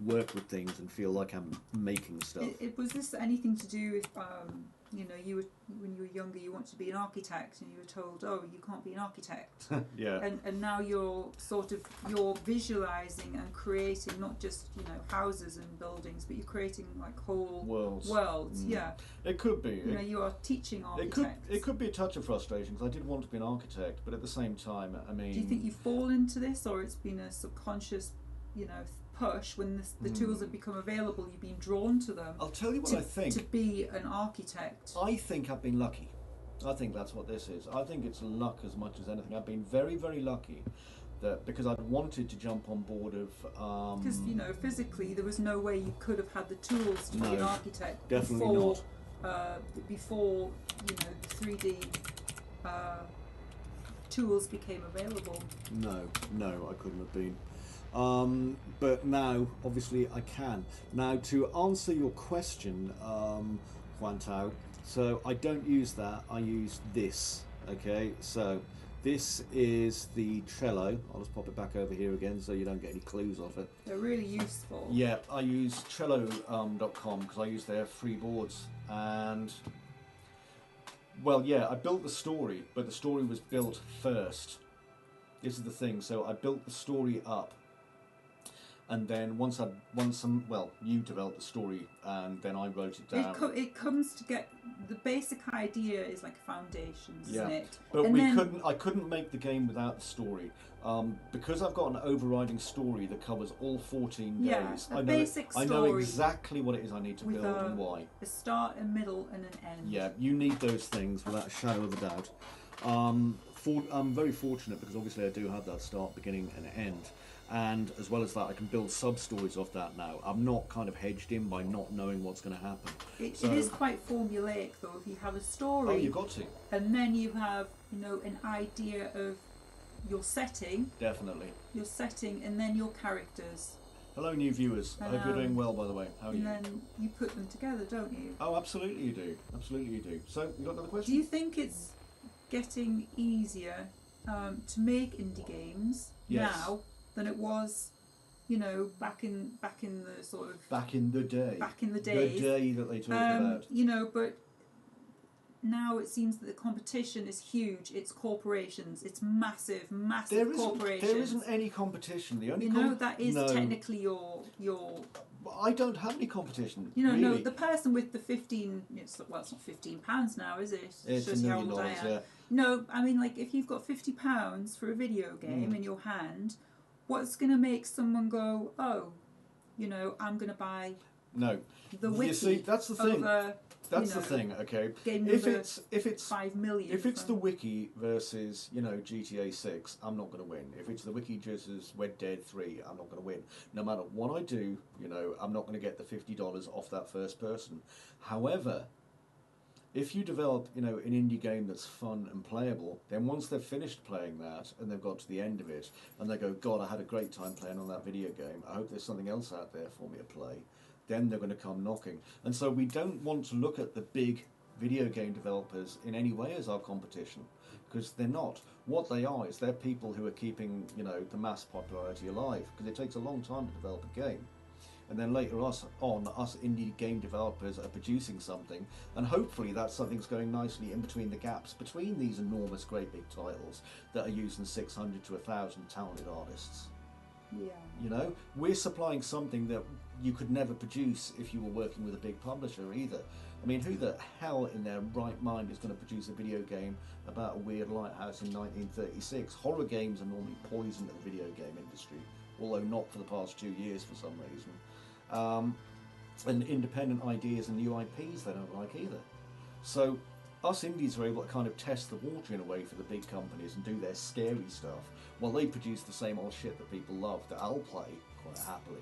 work with things and feel like I'm making stuff. Was this anything to do with, you know, when you were younger, you wanted to be an architect, and you were told, oh, you can't be an architect. Yeah. And now you're visualizing and creating not just, you know, houses and buildings, but you're creating like whole worlds. Yeah. It could be. You know, you are teaching architects. It could be a touch of frustration because I did want to be an architect, but at the same time, I mean. Do you think you fall into this, or it's been a subconscious, you know, push when the tools have become available? You've been drawn to them. I'll tell you what I think. To be an architect. I think I've been lucky. I think that's what this is. I think it's luck as much as anything. I've been very, very lucky that because I'd wanted to jump on board of. Because you know, physically, there was no way you could have had the tools to be an architect definitely before. Not. Before, you know, the 3D tools became available. No, I couldn't have been. But now, obviously, I can. Now, to answer your question, Juan Tao, so I don't use that, I use this, okay? So, this is the Trello. I'll just pop it back over here again so you don't get any clues off it. They're really useful. Yeah, I use Trello.com because I use their free boards. And, well, yeah, I built the story, but the story was built first. This is the thing, so I built the story up. And then you developed the story, and then I wrote it down. It comes to get the basic idea is like foundations, isn't it? But And then, I couldn't make the game without the story. Because I've got an overriding story that covers all 14 Yeah, days. a I know basic I know story exactly what it is I need to with build and why. a start, a middle, and an end. Yeah, you need those things without a shadow of a doubt. I'm very fortunate because obviously I do have that start, beginning, and end. And as well as that, I can build sub-stories off that now. I'm not kind of hedged in by not knowing what's going to happen. It is quite formulaic, though. If you have a story, Oh, you've got to. and then you have, you know, an idea of your setting, Definitely. and then your characters. Hello, new viewers. I hope you're doing well, by the way. How are you? And then you put them together, don't you? Oh, absolutely you do. Absolutely you do. So, you got another question? Do you think it's getting easier to make indie games now than it was, you know, back in the sort of back in the day. Back in the days. The day that they talk about. You know, but now it seems that the competition is huge. It's corporations. It's massive corporations. There isn't any competition. The only that is technically your. I don't have any competition. You know, really. no, the person with the 15. It's not £15 now, is it? It's shows you how $1 old I million, am. yeah. No, I mean, like, if you've got £50 for a video game in your hand, what's going to make someone go, oh, you know, I'm going to buy the Wickie? You see, that's the thing. Over, that's the thing. Okay, game if it's 5 million. If it's the Wickie versus GTA 6, I'm not going to win. If it's the Wickie versus Red Dead 3, I'm not going to win. No matter what I do, I'm not going to get the $50 off that first person. However, if you develop, an indie game that's fun and playable, then once they've finished playing that and they've got to the end of it and they go, God, I had a great time playing on that video game. I hope there's something else out there for me to play. Then they're going to come knocking. And so we don't want to look at the big video game developers in any way as our competition, because they're not. What they are is they're people who are keeping, the mass popularity alive, because it takes a long time to develop a game. And then later us indie game developers are producing something, and hopefully that something's going nicely in between the gaps between these enormous, great big titles that are using 600 to 1,000 talented artists. Yeah. We're supplying something that you could never produce if you were working with a big publisher either. I mean, who the hell in their right mind is going to produce a video game about a weird lighthouse in 1936? Horror games are normally poison to the video game industry, although not for the past 2 years for some reason. And independent ideas and new IPs they don't like either. So us indies are able to kind of test the water in a way for the big companies and do their scary stuff, while they produce the same old shit that people love that I'll play quite happily.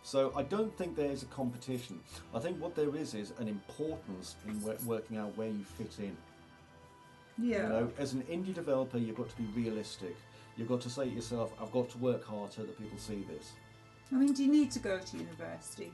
So I don't think there's a competition. I think what there is an importance in working out where you fit in. Yeah. As an indie developer, you've got to be realistic. You've got to say to yourself, I've got to work hard so that people see this. I mean, do you need to go to university?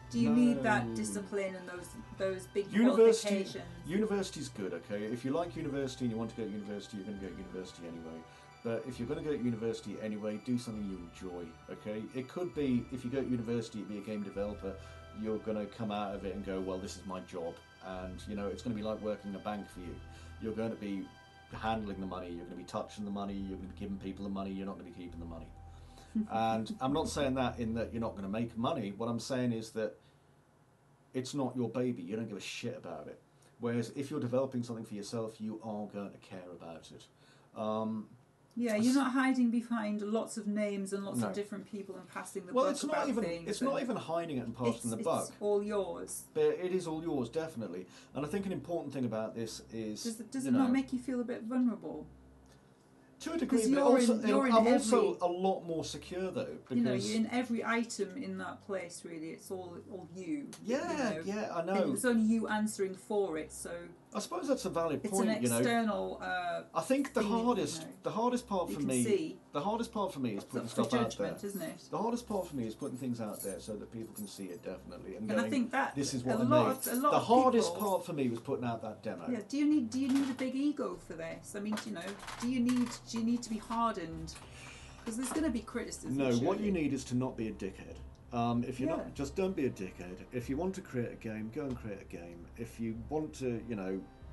Do you need that discipline and those big qualifications? University's good, okay? If you like university and you want to go to university, you're going to go to university anyway. But if you're going to go to university anyway, do something you enjoy, okay? It could be, if you go to university to be a game developer, you're going to come out of it and go, well, this is my job. And, it's going to be like working in a bank for you. You're going to be handling the money, you're going to be touching the money, you're going to be giving people the money, you're not going to be keeping the money. And I'm not saying that in that you're not going to make money. What I'm saying is that it's not your baby. You don't give a shit about it. Whereas if you're developing something for yourself, you are going to care about it. Yeah, you're not hiding behind lots of names and lots of different people and passing the buck about things. It's not even hiding it and passing the buck. It's all yours. But it is all yours, definitely. And I think an important thing about this is... Does it not make you feel a bit vulnerable? To a degree, but I'm also a lot more secure though. Because you're in every item in that place. Really, it's all you. Yeah, I know. It's only you answering for it. So I suppose that's a valid point. It's an external. I think the hardest part for me is putting stuff out there, isn't it? The hardest part for me is putting things out there so that people can see it definitely, and I think that this is what I made. The hardest part for me was putting out that demo. Yeah. Do you need a big ego for this? I mean, do you need to be hardened? Because there's going to be criticism. No, surely. what you need is to not be a dickhead. If you're not, just don't be a dickhead. If you want to create a game, go and create a game. If you want to,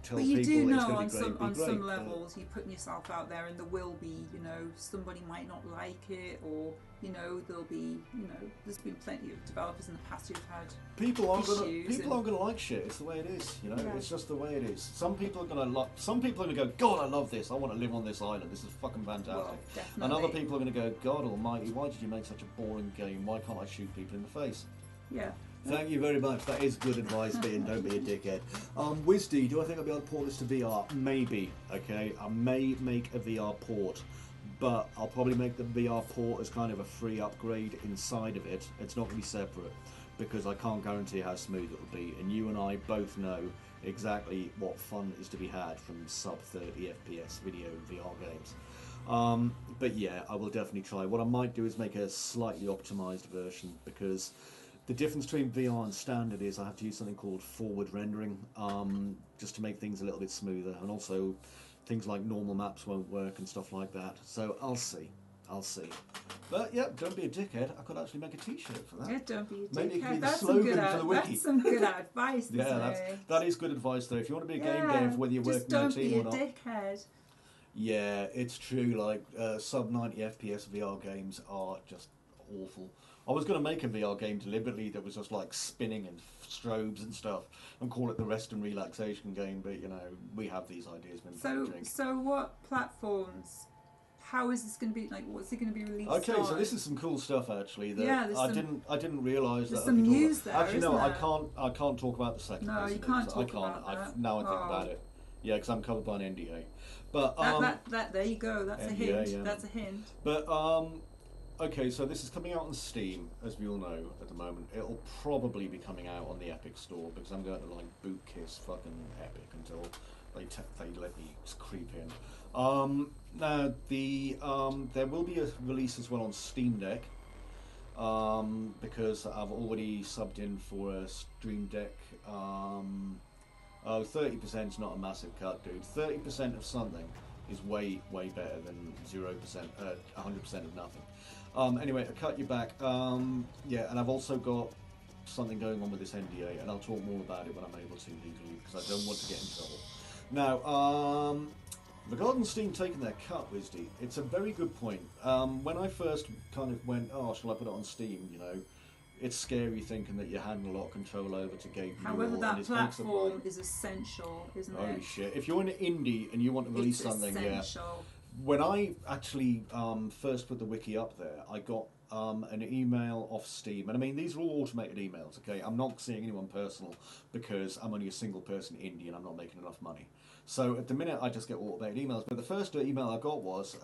tell But you people do it's know going to be great, on be great. some levels, you're putting yourself out there, and there will be, you know, somebody might not like it, or you know, there'll be, you know, there's been plenty of developers in the past who've had People aren't issues. gonna like shit. It's the way it is, you know. Yeah. It's just the way it is. Some people are gonna go, God, I love this. I want to live on this island. This is fucking fantastic. Well, definitely. And other people are gonna go, God Almighty, why did you make such a boring game? Why can't I shoot people in the face? Yeah. Thank you very much. That is good advice, Ben. Don't be a dickhead. Wisdy, do I think I'll be able to port this to VR? Maybe. Okay, I may make a VR port, but I'll probably make the VR port as kind of a free upgrade inside of it. It's not going to be separate because I can't guarantee how smooth it will be. And you and I both know exactly what fun is to be had from sub 30 FPS video VR games. But yeah, I will definitely try. What I might do is make a slightly optimized version, because the difference between VR and standard is I have to use something called forward rendering, just to make things a little bit smoother, and also things like normal maps won't work and stuff like that. So I'll see. But yeah, don't be a dickhead. I could actually make a T-shirt for that. Yeah, don't be a dickhead. Maybe it could be the That's slogan some good for the Wickie. That's some good advice. Yeah, that is good advice though. If you want to be a game Yeah, dev, whether you're just working in a team or not. don't be a dickhead. Yeah, it's true. Like sub 90 FPS VR games are just awful. I was going to make a VR game deliberately that was just like spinning and strobes and stuff, and call it the rest and relaxation game. But you know, we have these ideas. So what platforms? How is this going to be? Like, what's it going to be released Okay, on? so this is some cool stuff actually. That Yeah, I didn't realise that. There's some news there. Actually, no, isn't there? I can't talk about the second. No, you can't talk about that. Now I think about it. Yeah, because I'm covered by an NDA. But that there you go. That's a hint. Yeah. That's a hint. But okay, so this is coming out on Steam, as we all know at the moment. It'll probably be coming out on the Epic Store, because I'm going to like boot kiss fucking Epic until they let me creep in. Now there will be a release as well on Steam Deck, because I've already subbed in for a Stream Deck. 30% is not a massive cut, dude. 30% of something is way better than 0%, 100% of nothing. Anyway, I cut you back. Yeah, and I've also got something going on with this NDA, and I'll talk more about it when I'm able to legally, because I don't want to get in trouble. Now, regarding Steam taking their cut, Wisdy, it's a very good point. When I first kind of went, oh, shall I put it on Steam, you know, it's scary thinking that you're handing a lot of control over to Gate. However, that platform is essential, isn't it? Holy shit. If you're an indie and you want to release something, essential. Yeah. When I actually first put the wiki up there, I got an email off Steam. And I mean, these are all automated emails, okay? I'm not seeing anyone personal because I'm only a single person indie and I'm not making enough money. So at the minute, I just get automated emails. But the first email I got was,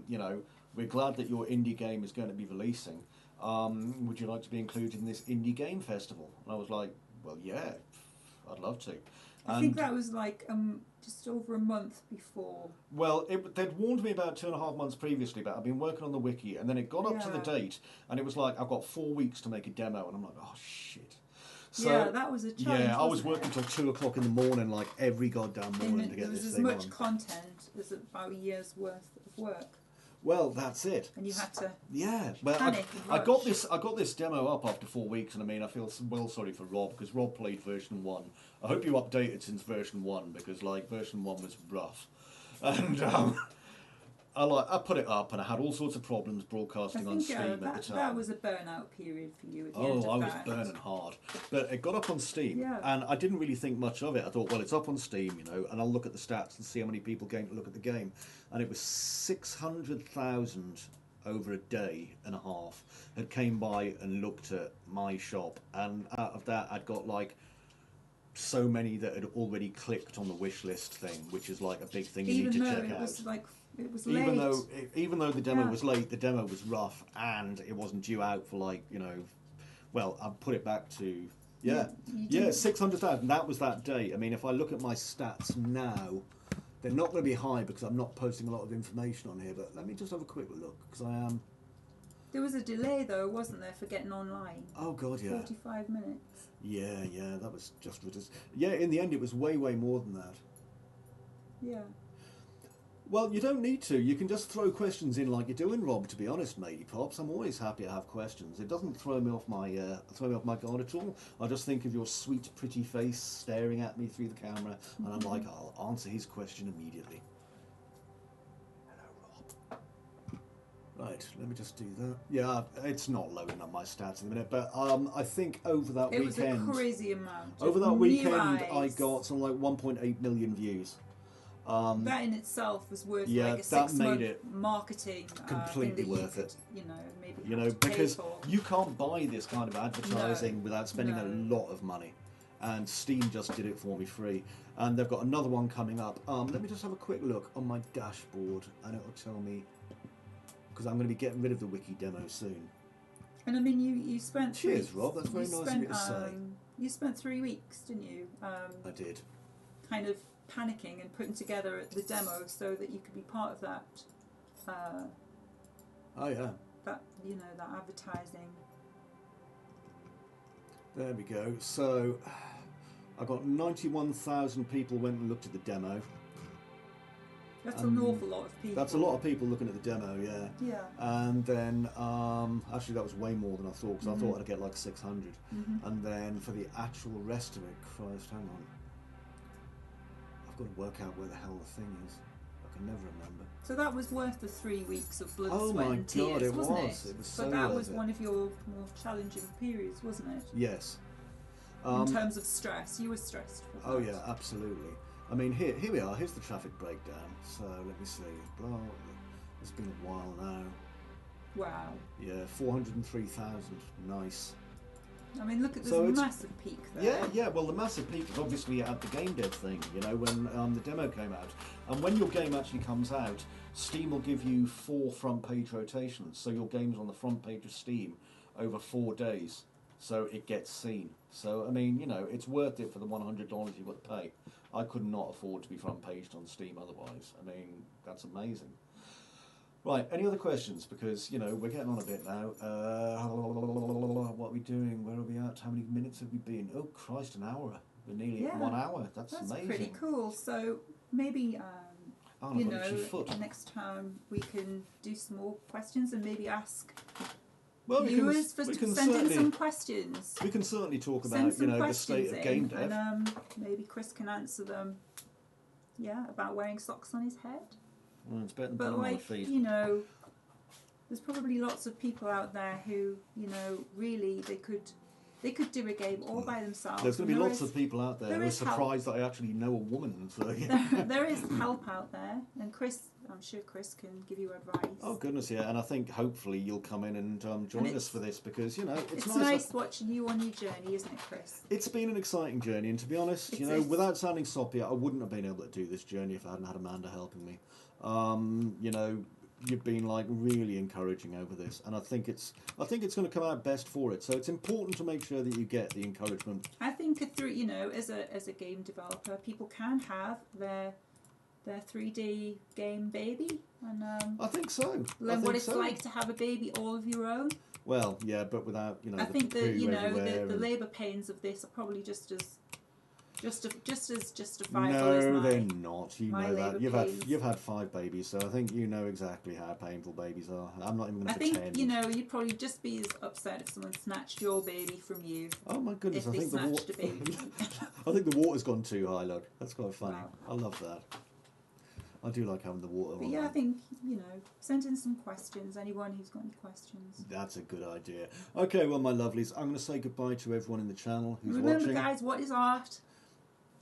you know, we're glad that your indie game is going to be releasing. Would you like to be included in this indie game festival? And I was like, well, yeah, I'd love to. I think that was like just over a month before. Well, they'd warned me about 2.5 months previously, but I've been working on the wiki, and then it got up to the date, and it was like, I've got 4 weeks to make a demo, and I'm like, oh shit. So, yeah, that was a challenge. Yeah, I was working till 2 o'clock in the morning, like every goddamn morning to get this thing on. There was as much content as about a year's worth of work. Well, that's it. And you had to. Yeah, well, I got this demo up after 4 weeks, and I mean, I feel well sorry for Rob, because Rob played version 1. I hope you updated since version 1, because like version 1 was rough, and I put it up, and I had all sorts of problems broadcasting on Steam at the time. That was a burnout period for you. At the end of I was burning hard, but it got up on Steam, yeah. and I didn't really think much of it. I thought, well, it's up on Steam, you know, and I'll look at the stats and see how many people came to look at the game, and it was 600,000 over a day and a half had came by and looked at my shop, and out of that, I'd got like so many that had already clicked on the wish list thing, which is like a big thing you need to check out. It was late. Even though the demo was late, the demo was rough, and it wasn't due out for like, you know, well, I'll put it back to 600,000. That was that day. I mean, if I look at my stats now, they're not going to be high because I'm not posting a lot of information on here. But let me just have a quick look, because I am. There was a delay though, wasn't there, for getting online? Oh god, yeah. 45 minutes. Yeah, that was just ridiculous. Yeah, in the end, it was way more than that. Yeah. Well, you don't need to. You can just throw questions in like you're doing, Rob. To be honest, matey pops, I'm always happy to have questions. It doesn't throw me off my guard at all. I just think of your sweet, pretty face staring at me through the camera, and I'm like, I'll answer his question immediately. Hello, Rob. Right, let me just do that. Yeah, it's not loading up my stats in a minute, but I think over that It weekend, was a crazy amount. over that New weekend, eyes. I got something like 1.8 million views. That in itself was worth yeah, like a that 6 made month it marketing completely thing that worth you it. could, maybe You have know, to pay because for. you can't buy this kind of advertising No, without spending no. a lot of money. And Steam just did it for me free. And they've got another one coming up. Let me just have a quick look on my dashboard, and it will tell me, because I'm going to be getting rid of the Wickie demo soon. And I mean, you spent. Cheers, Rob. That's very nice of you to say. You spent 3 weeks, didn't you? I did. Kind of panicking and putting together the demo so that you could be part of that. Oh yeah. That that advertising. There we go. So I got 91,000 people went and looked at the demo. That's an awful lot of people. That's a lot of people looking at the demo, yeah. Yeah. And then, actually that was way more than I thought, because I thought I'd get like 600. And then for the actual rest of it, Christ, hang on. I've got to work out where the hell the thing is. I can never remember. So that was worth the 3 weeks of blood, Oh sweat my and tears, God, it wasn't was. it? It was so But that worth was it. one of your more challenging periods, wasn't it? Yes. In terms of stress, you were stressed for that. Oh yeah, absolutely. I mean, here we are. Here's the traffic breakdown. So let me see. Blah. It's been a while now. Wow. Yeah, 403,000. Nice. I mean, look at this So it's- massive peak there. Yeah. Well, the massive peak is obviously at the game dev thing. When the demo came out, and when your game actually comes out, Steam will give you 4 front page rotations. So your game's on the front page of Steam over 4 days, so it gets seen. So I mean, it's worth it for the $100 you've got to pay. I could not afford to be front paged on Steam otherwise. I mean, that's amazing. Right, any other questions? Because, we're getting on a bit now. What are we doing? Where are we at? How many minutes have we been? Oh, Christ, an hour. We're nearly at 1 hour. That's amazing. Pretty cool. So maybe, Oh, I've got an itchy foot. next time we can do some more questions and maybe ask Well, viewers to send in some questions. We can certainly talk Send about, some the state questions of game in, dev. and maybe Chris can answer them. Yeah, about wearing socks on his head. Well, it's better than But putting on my like, feet. there's probably lots of people out there who, really they could do a game all by themselves. There's going to be And lots of people out there who are surprised that I actually know a woman. So, there is help out there, and I'm sure Chris can give you advice. Oh goodness, yeah, and I think hopefully you'll come in and join us for this, because it's nice watching you on your journey, isn't it, Chris? It's been an exciting journey, and to be honest, without sounding soppy, I wouldn't have been able to do this journey if I hadn't had Amanda helping me. You've been like really encouraging over this, and I think it's going to come out best for it. So it's important to make sure that you get the encouragement. I think as a game developer, people can have their 3D game baby, and I think so. learn what it's like to have a baby all of your own. Well, yeah, but without I think that everywhere the and... labour pains of this are probably just as justifiable as No, my, they're not. You my know that. labour pains. You've had 5 babies, so I think you know exactly how painful babies are. I'm not even going I to think pretend. you'd probably just be as upset if someone snatched your baby from you. Oh my goodness! If I they think the snatched water. a baby. I think the water's gone too high, look. That's quite funny. Wow. I love that. I do like having the water But on. yeah, I think send in some questions. Anyone who's got any questions. That's a good idea. Okay, well, my lovelies, I'm going to say goodbye to everyone in the channel who's Remember, watching. guys, what is art?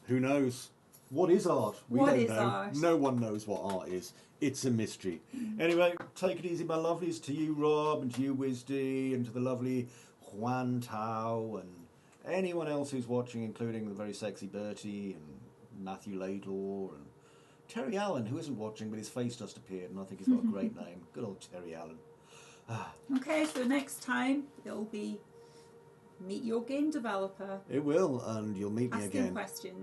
Who knows? What is art? We What don't is know. art? No one knows what art is. It's a mystery. Anyway, take it easy, my lovelies. To you, Rob, and to you, Wisdy, and to the lovely Juan Tao, and anyone else who's watching, including the very sexy Bertie, and Matthew Laidlaw, and Terry Allen, who isn't watching, but his face just appeared, and I think he's got a great name. Good old Terry Allen. Okay, so next time it'll be meet your game developer. It will, and you'll meet me Asking again. questions.